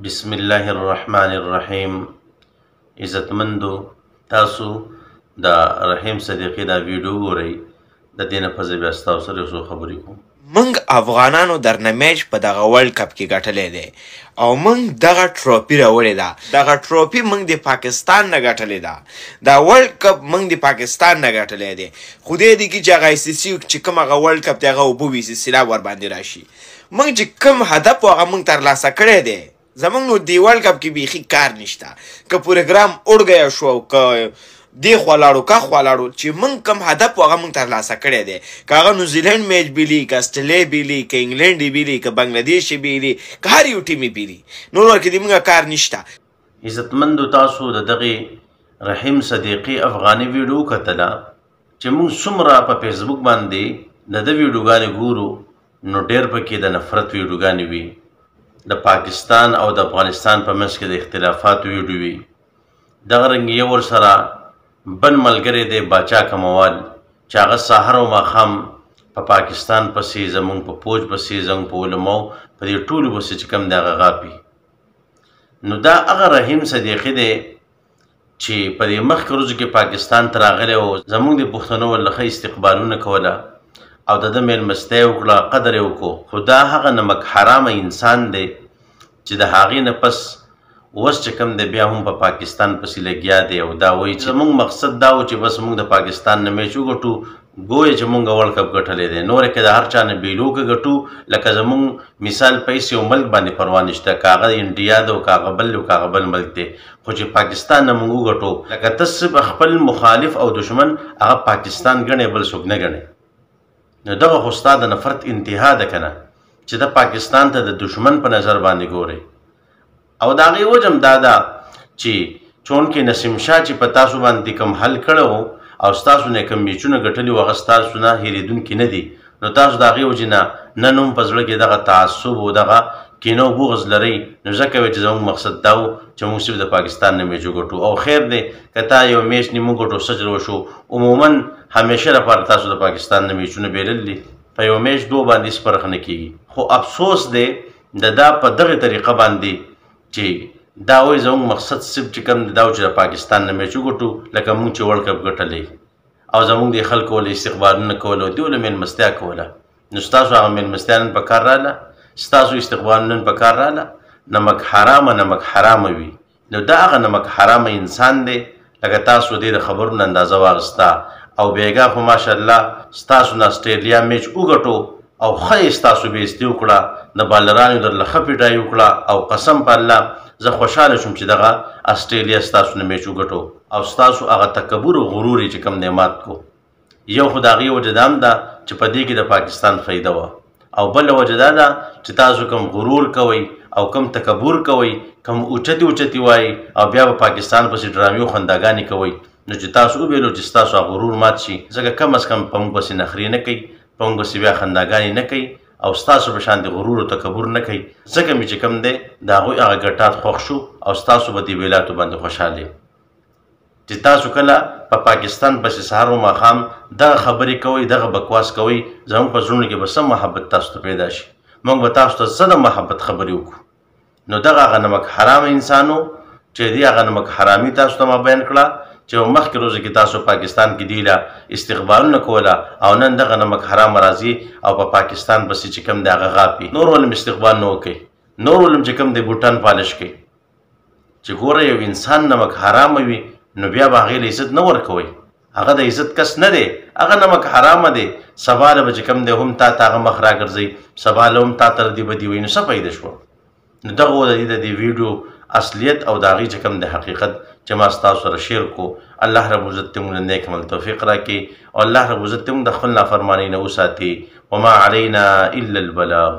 بسم الله الرحمن الرحیم. عزتمندو تاسو د رحیم صدیقی دا ویډیو ګورئ. د دې نه پس بیا ستاسو سره څو خبرې کوم. موږ افغانانو درنه میچ په دغه ورلډ کپ کې ګټلی دی او موږ دغه ټروفي راوړې ده. دغه ټروفي موږ د پاکستان نه ګټلې ده. دا ورلډ کپ موږ د پاکستان نه ګټلی دی. خو دې دي کې چې هغه ICC چې کوم هغه ورلډ کپ دی هغه اوبه وي سلسله ورباندې راشي. موږ چې کوم هدف و هغه موږ ترلاسه کړی دی. زمونږ نو دی ورلډ کپ کې بیخي کار نشته. که پروګرام اړ گیا شو که دی خوا لاړو که خوا لاړو چې موږ کوم هدف و هغه موږ ترلاسه کړی دی. که هغه نیوزیلینډ میچ بیلي که اسټرالیا بیلي که انګلینډ یې بیلي که بنګلادیش یې بیلي که هر یو ټیم یې بیلي نور ورکې د موږ کار نشته. عزتمندو تاسو د دغې رحیم صدیقی افغاني ویډیو کتله چې موږ څومره په فیسبوک باندې د ده ویډیوګانې ګورو نو ډېر پکې د نفرت ویډیوګانې وي، د پاکستان او د افغانستان په منځ کې د اختلافاتو ویډیو وي. دغه رنګ یو ورسره بل ملګری دی باچا کموال چې هغه سهار او ماښام په پاکستان پسې زموږ په فوج پسې زموږ په علماو په دې ټولو پسې چې کوم دی هغه غاپي. نو دا هغه رحیم صدیقي دی چې په دې مخکې ورځو کې پاکستان ته راغلی و، زموږ د پښتنو ورله ښه استقبالونه کوله او د ده میلمستیا یې وکړه، قدر یې وکړو. خو دا هغه نمک حرامه انسان دی چې د هغې نه پس اوس چې کوم دی بیا هم په پاکستان پسې لګیا دی او دا وایي چې زموږ مقصد دا و چې بس موږ د پاکستان نه میچ وګټو، ګویا چې موږ ورلډ کپ ګټلی دی. نور یې که د هر چا نه بیلو که ګټو، لکه زموږ مثال پیسې یو ملک باندې پروا نشته، که هغه انډیا ده او که هغه بل دی او که هغه بل ملک دی، خو چې پاکستان نه موږ وګټو. لکه ته صرف خپل مخالف او دشمن هغه پاکستان ګڼې بل څوک نه ګڼې. نو دغه خو ستا د نفرت انتها ده که نه چې د پاکستان ته د دشمن په نظر باندې ګورې. او د هغې وجه هم دا ده چې چونکې نسیم شاه چې په تاسو باندې کوم حل کړی و او ستاسو نه کوم میچونه ګټلي و هغه ستاسو نه هېرېدونکي نه دي. نو تاسو د هغې وجې نه نن هم په زړه کې دغه تعصب او دغه کینه او بغض لرئ. نو ځکه وایي چې زموږ مقصد دا و چې موږ صرف د پاکستان نه میچ وګټو. او خیر دی که تا یو میچ نیمه وګټو سجل وشو، عموما همیشه لپاره تاسو د پاکستان نه میچونه بېلل دي، په یو میچ دو باندې هېڅ فرق نه کېږي. خو افسوس دی د دا په دغې طریقه باندې چې دا وایي زموږ مقصد صرف چې کوم دی دا و چې د پاکستان نه میچ وګټو، لکه موږ چې ورلډ کپ ګټلی او زموږ د خلکو له استقبالونه کوله او دوی له میلمستیا کوله. نو ستاسو هغه میلمستیا نن په کار راغله، ستاسو استقبال نن په کار راغله. نمک حرامه وي. نو دا هغه نمک حرامه انسان دی لکه تاسو دې د خبرونو اندازه واخیسته او بیګا خو ماشاءالله ستاسو نه اسټرالیا میچ وګټو او ښه یې ستاسو بېعزتي وکړه، د بالرانو درله ښه پیټایي وکړه او قسم په الله زه خوشحاله شوم چې دغه اسټرالیا ستاسو نه میچ وګټو او ستاسو هغه تکبر او غرور یې چې کوم دی مات کو. یو خو د هغې وجه دا هم ده چې په دې کې د پاکستان فایده وه، او بله وجه دا ده چې تاسو کوم غرور کوئ او کوم تکبر کوئ، کوم اوچتې وایي او بیا به پاکستان پسې ډرامې او خنداګانې کوئ. نو چې تاسو وبیلو چې ستاسو غرور مات شي، ځکه کم از کم په موږ پسې نخرې نه کوي، په موږ پسې بیا خنداګانې نه کوي او ستاسو په شان د غرور او تکبر نه کوي. ځکه مې چې کوم دی د هغوی هغه ګټات خوښ شو او ستاسو به دې ویلاتو باندې خوشحاله چې تاسو کله په پاکستان پسې سهار و ماښام دغه خبرې کوئ، دغه بکواس کوئ، زموږ په زړونو کې به څه محبت تاسو ته پیدا شي، موږ به تاسو ته څه د محبت خبرې وکړو. نو دغه هغه نمک حرام انسان و چې دې هغه نمک حرامي تاسو ته ما بیان کړه چې مخکې روزه کې تاسو پاکستان کې دی له استقبالونه کوله او نن دغه نمک حرام راځي او په پاکستان پسې چې کوم دی هغه غاپي. نور ولم استقبال نه وکړي، نور ولم چې کوم دی بوټان پالش کوي. چې ګوره یو انسان نمک حرامه وي نو بیا به هغې له عزت نه ورکوئ. هغه د عزت کس نه دی، هغه نمک حرامه دی. سبا له به چې کوم دی هم تا ته هغه مخ راګرځوي، سبا له هم تا ته ردي بدي وایي، نو څه فایده شوه؟ نو دغه د دې ویډیو اصلیت او د هغې چې کوم د حقیقت چې ما ستاسو سره شیر کو. الله رب عزت ته موږ نیک عمل توفیق راکړي او الله رب عزت ته موږ د خپل نافرمانۍ نه وساتي. وما علینا الا البلاغ.